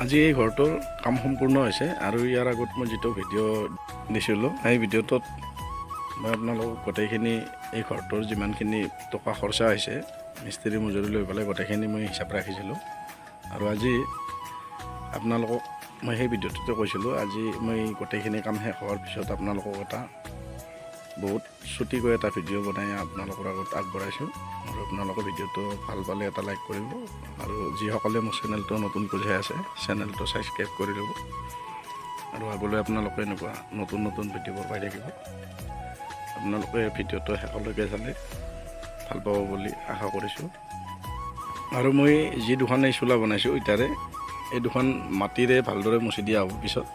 আজি এই ঘৰটোৰ কাম সম্পূৰ্ণ হৈছে আৰু ইয়াৰ আগত মই যিটো ভিডিঅ' দিছিলোঁ সেই ভিডিঅ'টোত মই আপোনালোকক গোটেইখিনি এই ঘৰটোৰ যিমানখিনি টকা খৰচা হৈছে মিস্ত্ৰী মজুৰি লৈ পেলাই গোটেইখিনি মই হিচাপ ৰাখিছিলোঁ। আৰু আজি আপোনালোকক মই সেই ভিডিঅ'টোতে কৈছিলোঁ আজি মই গোটেইখিনি কাম শেষ হোৱাৰ পিছত আপোনালোকক এটা বহুত চুটিকৈ এটা ভিডিঅ' বনাই আপোনালোকৰ আগত আগবঢ়াইছোঁ। আৰু আপোনালোকে ভিডিঅ'টো ভাল পালে এটা লাইক কৰিব আৰু যিসকলে মোৰ চেনেলটো নতুনকৈ চাই আছে চেনেলটো ছাবস্ক্ৰাইব কৰি ল'ব আৰু আগলৈ আপোনালোকে এনেকুৱা নতুন নতুন ভিডিঅ'বোৰ পাই থাকিব। আপোনালোকে ভিডিঅ'টো শেষলৈকে চালে ভাল পাব বুলি আশা কৰিছোঁ। আৰু মই যি দুখন এই চোলা বনাইছোঁ ইটাৰে এই দুখন মাটিৰে ভালদৰে মুচি দিয়া হ'ব পিছত।